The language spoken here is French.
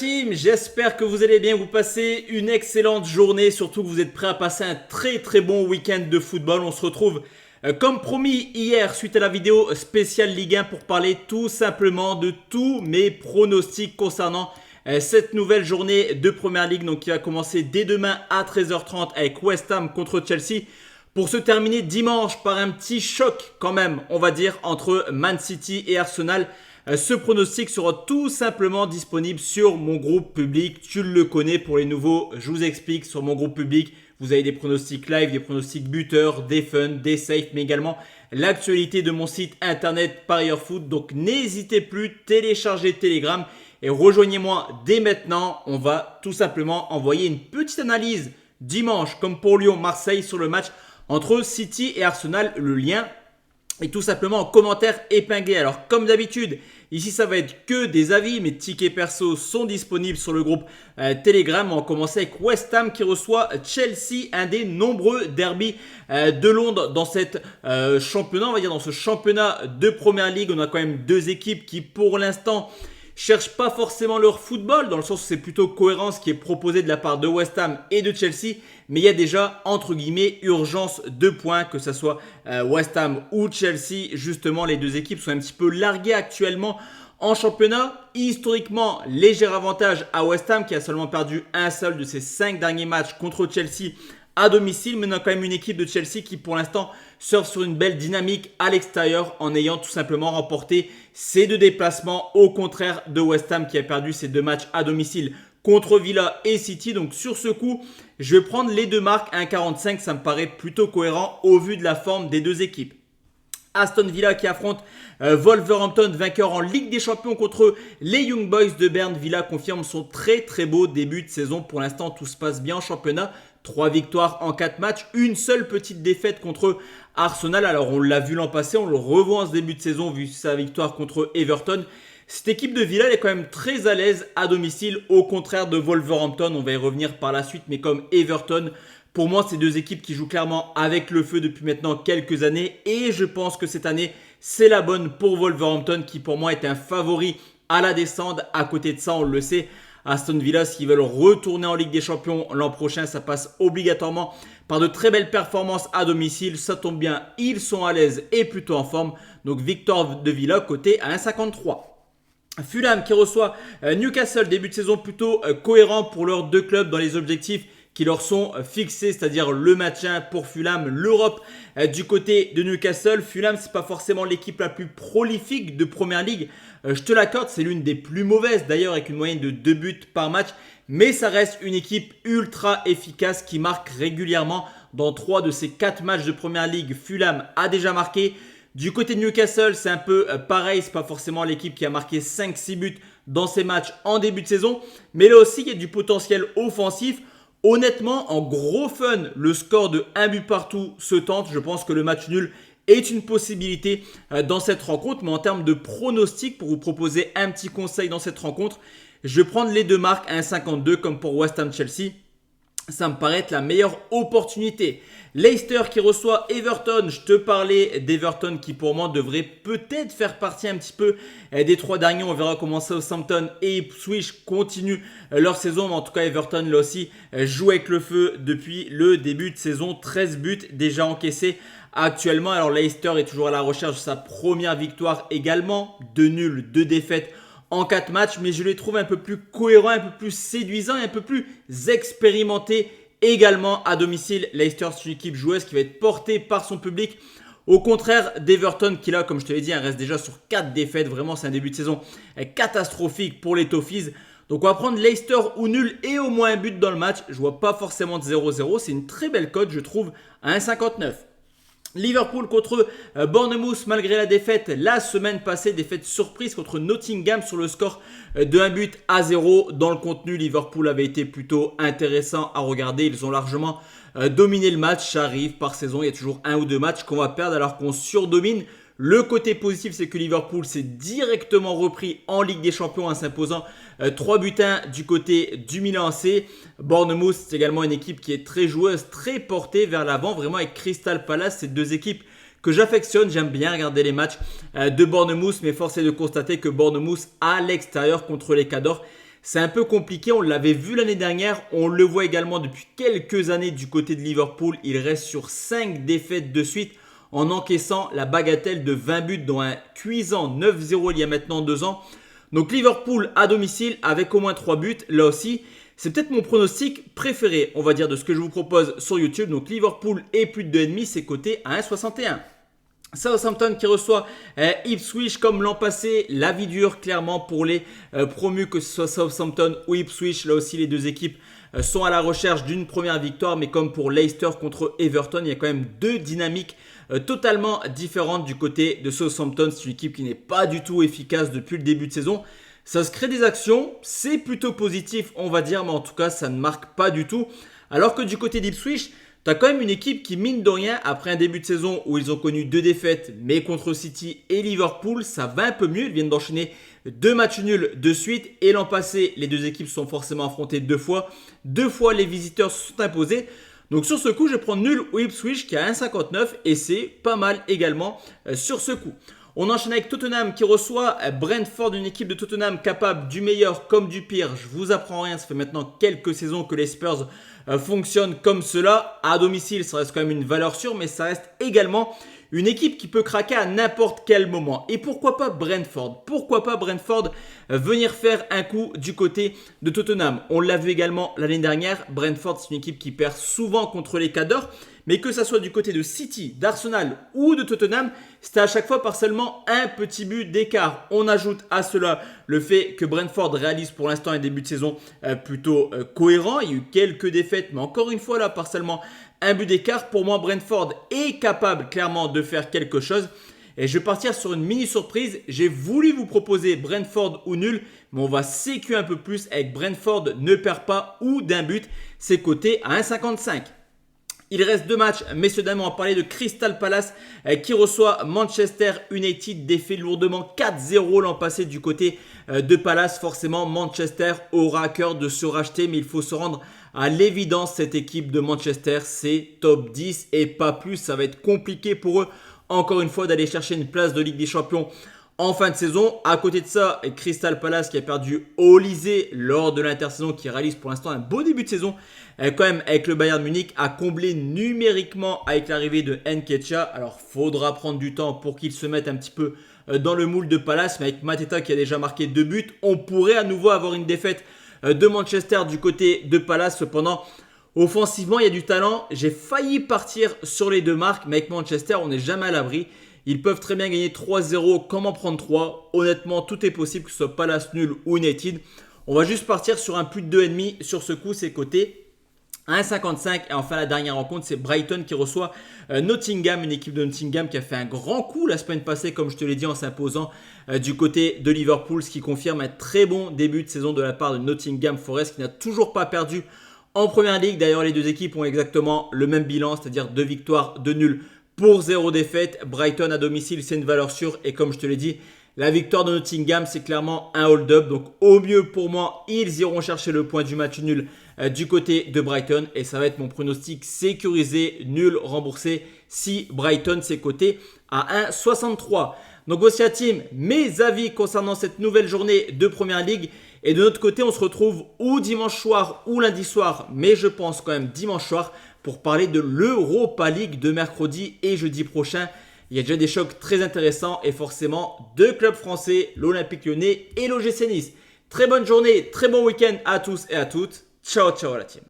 Team, j'espère que vous allez bien, vous passez une excellente journée, surtout que vous êtes prêts à passer un très bon week-end de football. On se retrouve comme promis hier suite à la vidéo spéciale Ligue 1 pour parler tout simplement de tous mes pronostics concernant cette nouvelle journée de Première Ligue donc qui va commencer dès demain à 13h30 avec West Ham contre Chelsea pour se terminer dimanche par un petit choc quand même, on va dire, entre Man City et Arsenal. Ce pronostic sera tout simplement disponible sur mon groupe public. Tu le connais, pour les nouveaux, je vous explique. Sur mon groupe public, vous avez des pronostics live, des pronostics buteurs, des fun, des safe, mais également l'actualité de mon site internet Parieur Foot. Donc n'hésitez plus, téléchargez Telegram et rejoignez-moi dès maintenant. On va tout simplement envoyer une petite analyse dimanche, comme pour Lyon-Marseille, sur le match entre City et Arsenal. Le lien et tout simplement en commentaire épinglé. Alors comme d'habitude, ici ça va être que des avis. Mes tickets perso sont disponibles sur le groupe Telegram. On va commencer avec West Ham qui reçoit Chelsea, un des nombreux derbys de Londres dans cette championnat. On va dire dans ce championnat de Première Ligue, on a quand même deux équipes qui pour l'instant cherchent pas forcément leur football, dans le sens où c'est plutôt cohérent ce qui est proposé de la part de West Ham et de Chelsea. Mais il y a déjà, entre guillemets, urgence de points, que ce soit West Ham ou Chelsea. Justement, les deux équipes sont un petit peu larguées actuellement en championnat. Historiquement, léger avantage à West Ham qui a seulement perdu un seul de ses 5 derniers matchs contre Chelsea à domicile. Mais on a quand même une équipe de Chelsea qui pour l'instant surfe sur une belle dynamique à l'extérieur en ayant tout simplement remporté ses 2 déplacements, au contraire de West Ham qui a perdu ses 2 matchs à domicile contre Villa et City. Donc sur ce coup, je vais prendre les deux marques 1,45. Ça me paraît plutôt cohérent au vu de la forme des deux équipes. Aston Villa qui affronte Wolverhampton, vainqueur en Ligue des Champions contre les Young Boys de Berne. Villa confirme son très beau début de saison. Pour l'instant, tout se passe bien en championnat. 3 victoires en 4 matchs, une seule petite défaite contre Arsenal. Alors on l'a vu l'an passé, on le revoit en ce début de saison vu sa victoire contre Everton. Cette équipe de Villa elle est quand même très à l'aise à domicile, au contraire de Wolverhampton. On va y revenir par la suite, mais comme Everton, pour moi, c'est deux équipes qui jouent clairement avec le feu depuis maintenant quelques années. Et je pense que cette année, c'est la bonne pour Wolverhampton qui pour moi est un favori à la descente. À côté de ça, on le sait, Aston Villa, s'ils veulent retourner en Ligue des Champions l'an prochain, ça passe obligatoirement par de très belles performances à domicile. Ça tombe bien, ils sont à l'aise et plutôt en forme. Donc victoire de Villa côté à 1,53. Fulham qui reçoit Newcastle, début de saison plutôt cohérent pour leurs deux clubs dans les objectifs qui leur sont fixés, c'est-à-dire le maintien pour Fulham, l'Europe du côté de Newcastle. Fulham, c'est pas forcément l'équipe la plus prolifique de Première Ligue. Je te l'accorde, c'est l'une des plus mauvaises d'ailleurs avec une moyenne de 2 buts par match. Mais ça reste une équipe ultra efficace qui marque régulièrement. Dans 3 de ses 4 matchs de Première Ligue, Fulham a déjà marqué. Du côté de Newcastle, c'est un peu pareil. C'est pas forcément l'équipe qui a marqué 5-6 buts dans ses matchs en début de saison. Mais là aussi, il y a du potentiel offensif. Honnêtement, en gros fun, le score de 1 but partout se tente. Je pense que le match nul est une possibilité dans cette rencontre. Mais en termes de pronostic, pour vous proposer un petit conseil dans cette rencontre, je vais prendre les deux marques à 1,52 comme pour West Ham Chelsea. Ça me paraît être la meilleure opportunité. Leicester qui reçoit Everton. Je te parlais d'Everton qui pour moi devrait peut-être faire partie un petit peu des 3 derniers. On verra comment Southampton et Ipswich continuent leur saison. Mais en tout cas, Everton là aussi joue avec le feu depuis le début de saison. 13 buts déjà encaissés actuellement. Alors Leicester est toujours à la recherche de sa première victoire également. 2 nuls, 2 défaites en 4 matchs, mais je les trouve un peu plus cohérents, un peu plus séduisants et un peu plus expérimentés également à domicile. Leicester, c'est une équipe joueuse qui va être portée par son public. Au contraire d'Everton qui là, comme je te l'ai dit, reste déjà sur 4 défaites. Vraiment, c'est un début de saison catastrophique pour les Toffees. Donc on va prendre Leicester ou nul et au moins un but dans le match. Je vois pas forcément de 0-0. C'est une très belle cote, je trouve, à 1,59. Liverpool contre Bournemouth malgré la défaite la semaine passée, défaite surprise contre Nottingham sur le score de 1 but à 0. Dans le contenu, Liverpool avait été plutôt intéressant à regarder. Ils ont largement dominé le match. Ça arrive par saison, il y a toujours 1 ou 2 matchs qu'on va perdre alors qu'on surdomine. Le côté positif, c'est que Liverpool s'est directement repris en Ligue des Champions en s'imposant 3 buts 1 du côté du Milan AC. Bournemouth, c'est également une équipe qui est très joueuse, très portée vers l'avant, vraiment avec Crystal Palace. C'est deux équipes que j'affectionne. J'aime bien regarder les matchs de Bournemouth, mais force est de constater que Bournemouth à l'extérieur contre les Cadors, c'est un peu compliqué. On l'avait vu l'année dernière, on le voit également depuis quelques années du côté de Liverpool. Il reste sur 5 défaites de suite en encaissant la bagatelle de 20 buts dont un cuisant 9-0 il y a maintenant 2 ans. Donc Liverpool à domicile avec au moins 3 buts, là aussi. C'est peut-être mon pronostic préféré, on va dire, de ce que je vous propose sur YouTube. Donc Liverpool et plus de 2,5, c'est coté à 1,61. Southampton qui reçoit Ipswich comme l'an passé. La vie dure clairement pour les promus, que ce soit Southampton ou Ipswich. Là aussi, les deux équipes sont à la recherche d'une première victoire. Mais comme pour Leicester contre Everton, il y a quand même deux dynamiques totalement différentes du côté de Southampton. C'est une équipe qui n'est pas du tout efficace depuis le début de saison. Ça se crée des actions, c'est plutôt positif on va dire, mais en tout cas ça ne marque pas du tout. Alors que du côté d'Ipswich, tu as quand même une équipe qui mine de rien, après un début de saison où ils ont connu 2 défaites, mais contre City et Liverpool, ça va un peu mieux. Ils viennent d'enchaîner 2 matchs nuls de suite. Et l'an passé, les deux équipes se sont forcément affrontées 2 fois. 2 fois les visiteurs se sont imposés. Donc sur ce coup, je prends nul ou Ipswich qui a 1,59 et c'est pas mal également sur ce coup. On enchaîne avec Tottenham qui reçoit Brentford, une équipe de Tottenham capable du meilleur comme du pire. Je vous apprends rien, ça fait maintenant quelques saisons que les Spurs fonctionnent comme cela. À domicile, ça reste quand même une valeur sûre, mais ça reste également une équipe qui peut craquer à n'importe quel moment. Et pourquoi pas Brentford? Pourquoi pas Brentford venir faire un coup du côté de Tottenham? On l'a vu également l'année dernière. Brentford, c'est une équipe qui perd souvent contre les cadors. Mais que ça soit du côté de City, d'Arsenal ou de Tottenham, c'était à chaque fois par seulement un petit but d'écart. On ajoute à cela le fait que Brentford réalise pour l'instant un début de saison plutôt cohérent. Il y a eu quelques défaites, mais encore une fois là, par seulement un but d'écart. Pour moi, Brentford est capable clairement de faire quelque chose. Et je vais partir sur une mini surprise. J'ai voulu vous proposer Brentford ou nul, mais on va sécu un peu plus avec Brentford ne perd pas ou d'un but. C'est coté à 1,55. Il reste 2 matchs, messieurs dames, on va parler de Crystal Palace qui reçoit Manchester United, défait lourdement 4-0 l'an passé du côté de Palace. Forcément, Manchester aura à cœur de se racheter, mais il faut se rendre à l'évidence, cette équipe de Manchester, c'est top 10 et pas plus. Ça va être compliqué pour eux, encore une fois, d'aller chercher une place de Ligue des Champions en fin de saison. À côté de ça, Crystal Palace qui a perdu Olysée lors de l'intersaison, qui réalise pour l'instant un beau début de saison quand même avec le Bayern Munich, a comblé numériquement avec l'arrivée de Nketiah. Alors faudra prendre du temps pour qu'il se mette un petit peu dans le moule de Palace, mais avec Mateta qui a déjà marqué 2 buts, on pourrait à nouveau avoir une défaite de Manchester du côté de Palace. Cependant, offensivement, il y a du talent. J'ai failli partir sur les 2 marques, mais avec Manchester, on n'est jamais à l'abri. Ils peuvent très bien gagner 3-0, comment prendre 3. Honnêtement, tout est possible, que ce soit Palace nul ou United. On va juste partir sur un plus de 2,5 sur ce coup, c'est coté 1,55. Et enfin, la dernière rencontre, c'est Brighton qui reçoit Nottingham, une équipe de Nottingham qui a fait un grand coup la semaine passée, comme je te l'ai dit, en s'imposant du côté de Liverpool, ce qui confirme un très bon début de saison de la part de Nottingham Forest, qui n'a toujours pas perdu en première ligue. D'ailleurs, les deux équipes ont exactement le même bilan, c'est-à-dire 2 victoires, 2 nuls pour 0 défaite. Brighton à domicile, c'est une valeur sûre. Et comme je te l'ai dit, la victoire de Nottingham, c'est clairement un hold-up. Donc au mieux pour moi, ils iront chercher le point du match nul du côté de Brighton. Et ça va être mon pronostic sécurisé, nul remboursé, si Brighton s'est coté à 1,63. Donc voici la team, mes avis concernant cette nouvelle journée de Première Ligue. Et de notre côté, on se retrouve ou dimanche soir ou lundi soir, mais je pense quand même dimanche soir, pour parler de l'Europa League de mercredi et jeudi prochain. Il y a déjà des chocs très intéressants et forcément 2 clubs français, l'Olympique Lyonnais et l'OGC Nice. Très bonne journée, très bon week-end à tous et à toutes. Ciao, ciao la team.